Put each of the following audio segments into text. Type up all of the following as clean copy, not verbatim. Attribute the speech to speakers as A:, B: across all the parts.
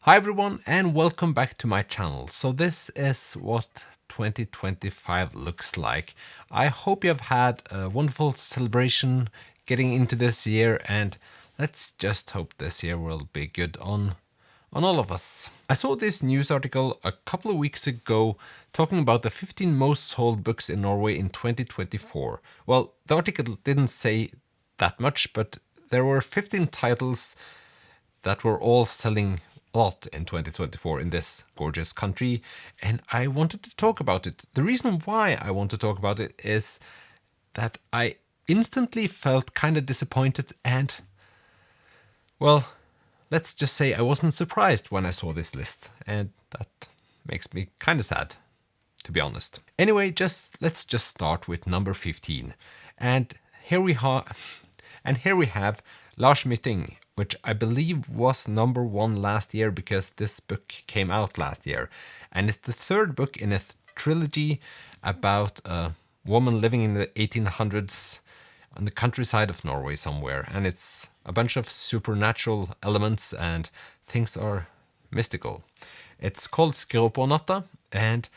A: Hi everyone and welcome back to my channel. So this is what 2025 looks like. I hope you have had a wonderful celebration getting into this year, and let's just hope this year will be good on all of us. I saw this news article a couple of weeks ago talking about the 15 most sold books in Norway in 2024. Well, the article didn't say that much, but there were 15 titles that were all selling a lot in 2024 in this gorgeous country, and I wanted to talk about it. The reason why I want to talk about it is that I instantly felt kind of disappointed, and well, let's just say I wasn't surprised when I saw this list, and that makes me kind of sad, to be honest. Anyway, let's just start with number 15. And here we have Lars Mytting, which I believe was number 1 last year because this book came out last year. And it's the third book in a trilogy about a woman living in the 1800s on the countryside of Norway somewhere. And it's a bunch of supernatural elements and things are mystical. It's called Skråpånatta, and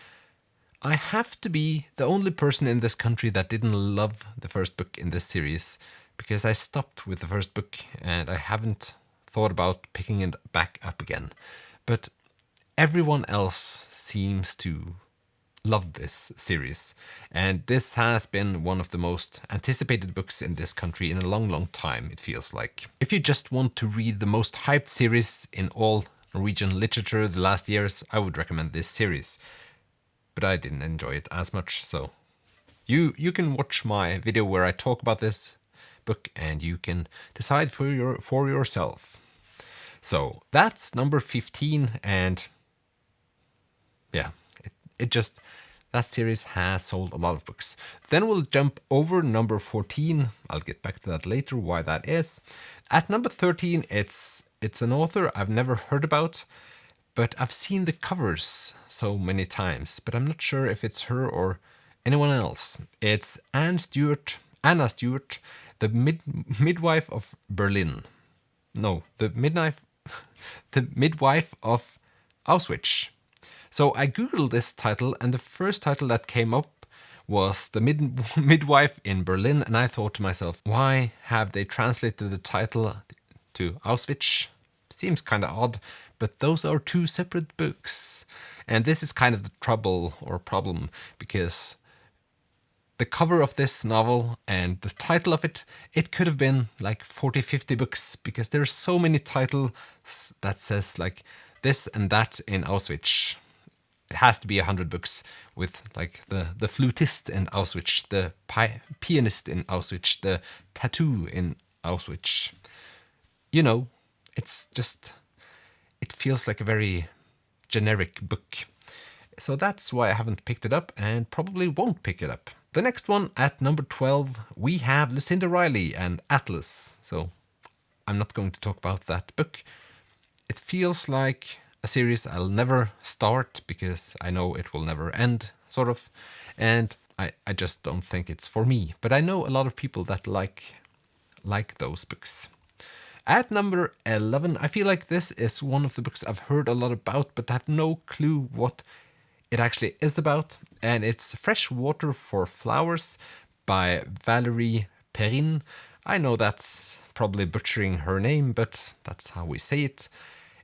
A: I have to be the only person in this country that didn't love the first book in this series, because I stopped with the first book and I haven't thought about picking it back up again. But everyone else seems to love this series, and this has been one of the most anticipated books in this country in a long time, it feels like. If you just want to read the most hyped series in all Norwegian literature the last years, I would recommend this series. But I didn't enjoy it as much, so you can watch my video where I talk about this book and you can decide for yourself. So that's number 15, and yeah, that series has sold a lot of books. Then we'll jump over number 14. I'll get back to that later, why that is. At number 13, it's an author I've never heard about, but I've seen the covers so many times, but I'm not sure if it's her or anyone else. It's Anna Stewart, the midwife of Berlin. No, the midwife of Auschwitz. So I googled this title, and the first title that came up was The Midwife in Berlin, and I thought to myself, why have they translated the title to Auschwitz? Seems kind of odd, but those are two separate books. And this is kind of the trouble or problem, because the cover of this novel and the title of it could have been like 40-50 books, because there's so many titles that says like this and that in Auschwitz. It has to be 100 books with like the flutist in Auschwitz, the pianist in Auschwitz, the tattoo in Auschwitz. You know, it feels like a very generic book. So that's why I haven't picked it up and probably won't pick it up. The next one, at number 12, we have Lucinda Riley and Atlas. So I'm not going to talk about that book. It feels like a series I'll never start because I know it will never end, sort of. And I just don't think it's for me. But I know a lot of people that like those books. At number 11, I feel like this is one of the books I've heard a lot about, but have no clue what it actually is about. And it's Fresh Water for Flowers by Valerie Perrin. I know that's probably butchering her name, but that's how we say it.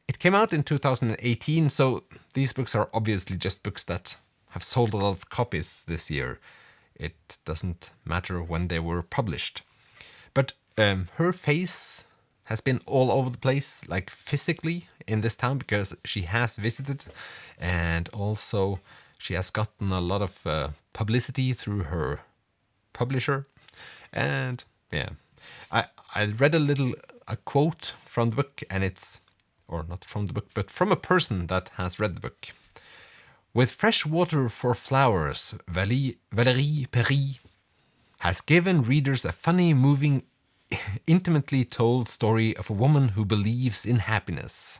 A: It came out in 2018, so these books are obviously just books that have sold a lot of copies this year. It doesn't matter when they were published. But her face has been all over the place, like physically in this town, because she has visited, and also she has gotten a lot of publicity through her publisher. And yeah, I read a quote from the book, and or not from the book, but from a person that has read the book. With Fresh Water for Flowers, Valérie Perrin has given readers a funny, moving, intimately told story of a woman who believes in happiness.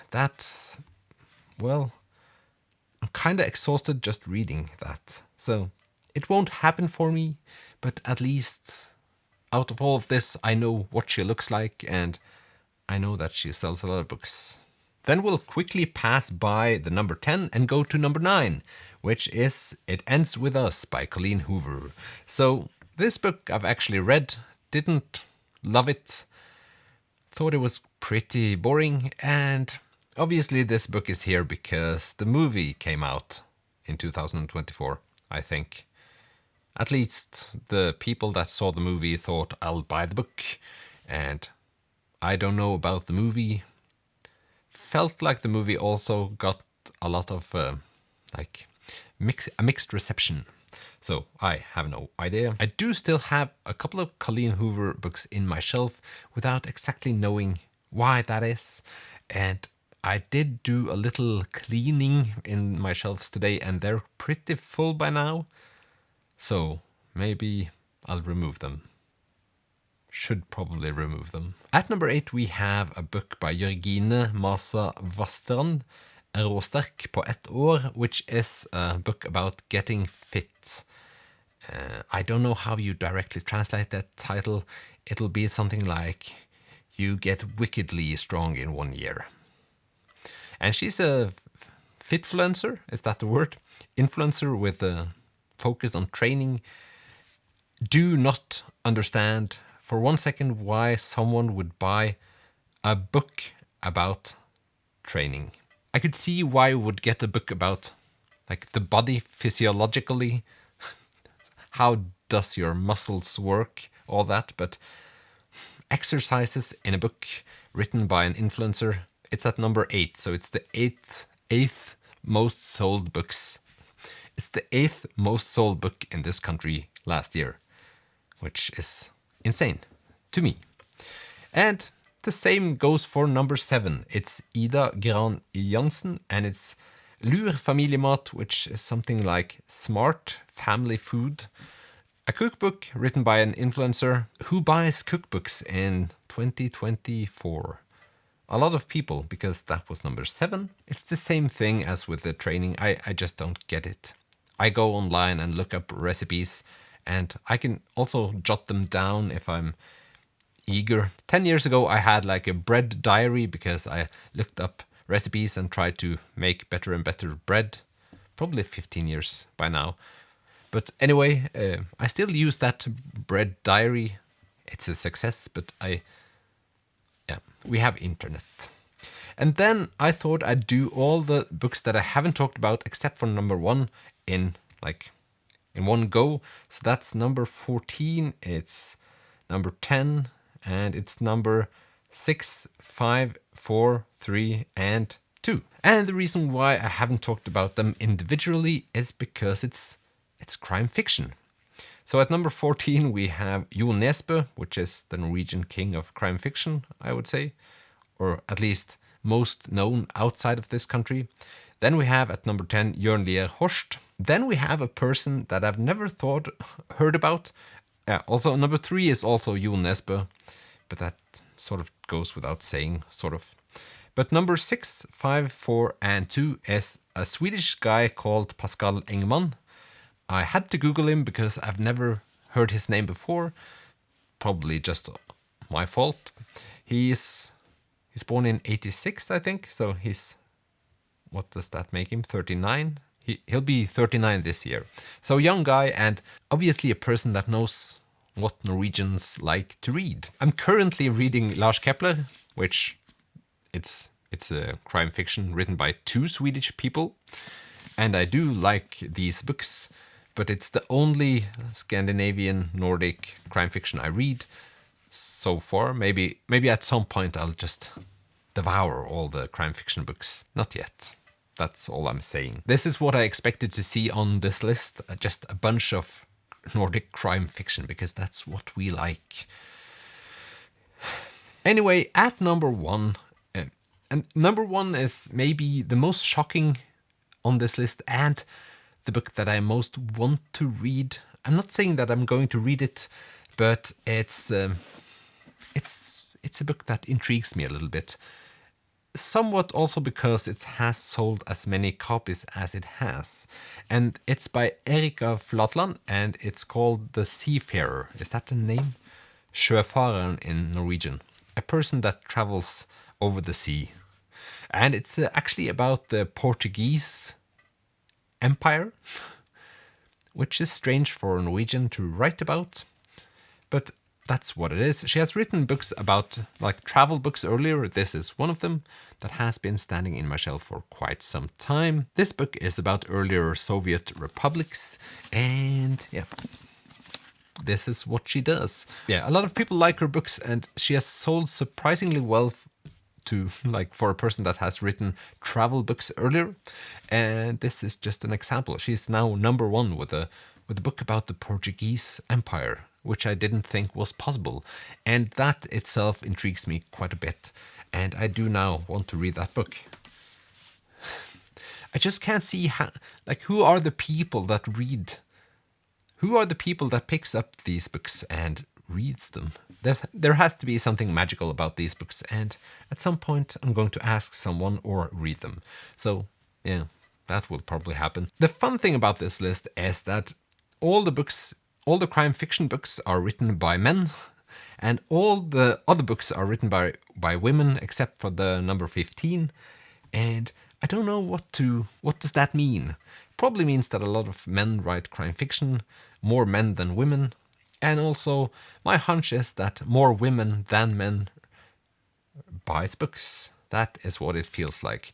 A: That, well, I'm kind of exhausted just reading that. So it won't happen for me, but at least out of all of this, I know what she looks like, and I know that she sells a lot of books. Then we'll quickly pass by the number 10 and go to number 9, which is It Ends With Us by Colleen Hoover. So this book I've actually read, didn't love it, thought it was pretty boring, and obviously this book is here because the movie came out in 2024, I think. At least the people that saw the movie thought I'll buy the book, and I don't know about the movie. Felt like the movie also got a lot of a mixed reception. So I have no idea. I do still have a couple of Colleen Hoover books in my shelf without exactly knowing why that is. And I did do a little cleaning in my shelves today and they're pretty full by now. So maybe I'll remove them. Should probably remove them. At number 8 we have a book by Jørgine Masa Vastrand, Råsterk på ett år, which is a book about getting fit. I don't know how you directly translate that title. It'll be something like You Get Wickedly Strong in 1 year. And she's a fitfluencer, is that the word? Influencer with a focus on training. Do not understand for 1 second why someone would buy a book about training. I could see why you would get a book about like the body physiologically. How does your muscles work? All that. But exercises in a book written by an influencer, it's at number 8. So it's the eighth most sold books. It's the 8th most sold book in this country last year, which is insane to me. And the same goes for number 7. It's Ida Gran Jansen and it's Lur Familiemat, which is something like smart family food. A cookbook written by an influencer who buys cookbooks in 2024. A lot of people, because that was number 7. It's the same thing as with the training. I just don't get it. I go online and look up recipes and I can also jot them down if I'm eager. 10 years ago I had like a bread diary because I looked up recipes and tried to make better and better bread. Probably 15 years by now. But anyway, I still use that bread diary. It's a success, but we have internet. And then I thought I'd do all the books that I haven't talked about except for number 1 in one go. So that's number 14, it's number 10, and it's number 6, 5, 4, 3, and 2. And the reason why I haven't talked about them individually is because it's crime fiction. So at number 14 we have Jo Nesbø, which is the Norwegian king of crime fiction, I would say, or at least most known outside of this country. Then we have at number 10 Jørn Lier Horst. Then we have a person that I've never heard about. Also number 3 is also Jo Nesbø, but that sort of goes without saying, sort of. But number 6, 5, 4, and 2 is a Swedish guy called Pascal Engman. I had to Google him because I've never heard his name before. Probably just my fault. He's born in 86, I think. So what does that make him? 39? He'll be 39 this year. So young guy and obviously a person that knows what Norwegians like to read. I'm currently reading Lars Kepler, which it's a crime fiction written by 2 Swedish people. And I do like these books, but it's the only Scandinavian Nordic crime fiction I read so far. Maybe at some point I'll just devour all the crime fiction books. Not yet. That's all I'm saying. This is what I expected to see on this list. Just a bunch of Nordic crime fiction, because that's what we like. Anyway, at number 1, and number 1 is maybe the most shocking on this list and the book that I most want to read. I'm not saying that I'm going to read it, but it's a book that intrigues me a little bit. Somewhat also because it has sold as many copies as it has. And it's by Erika Flatland and it's called The Seafarer. Is that the name? Sjøfareren in Norwegian. a person that travels over the sea. And it's actually about the Portuguese Empire, which is strange for a Norwegian to write about, but that's what it is. She has written books about like travel books earlier. This is one of them that has been standing in my shelf for quite some time. This book is about earlier Soviet republics, and yeah, this is what she does. Yeah, a lot of people like her books, and she has sold surprisingly well to like for a person that has written travel books earlier. And this is just an example. She's now #1 with a book about the Portuguese Empire, which I didn't think was possible. And that itself intrigues me quite a bit. And I do now want to read that book. I just can't see how, like, who are the people that read? Who are the people that picks up these books and reads them? There has to be something magical about these books, and at some point I'm going to ask someone or read them. So yeah, that will probably happen. The fun thing about this list is that all the crime fiction books are written by men, and all the other books are written by women, except for the number 15. And I don't know what does that mean? Probably means that a lot of men write crime fiction, more men than women. And also, my hunch is that more women than men buys books. That is what it feels like.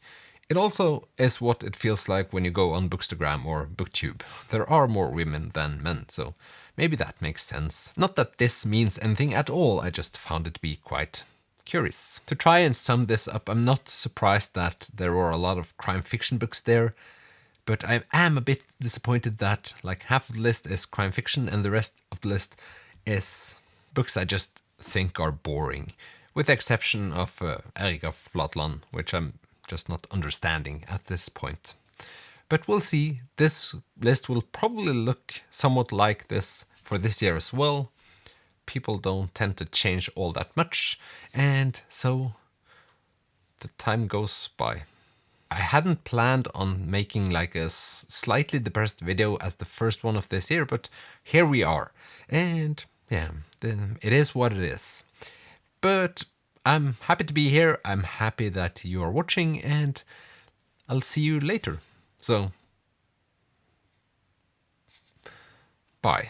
A: It also is what it feels like when you go on Bookstagram or Booktube. There are more women than men, so maybe that makes sense. Not that this means anything at all, I just found it to be quite curious. To try and sum this up, I'm not surprised that there were a lot of crime fiction books there. But I am a bit disappointed that like half of the list is crime fiction and the rest of the list is books I just think are boring. With the exception of Erika Flatland, which I'm just not understanding at this point. But we'll see. This list will probably look somewhat like this for this year as well. People don't tend to change all that much, and so the time goes by. I hadn't planned on making like a slightly depressed video as the first one of this year, but here we are. And yeah, it is what it is. But I'm happy to be here. I'm happy that you are watching, and I'll see you later. So, bye.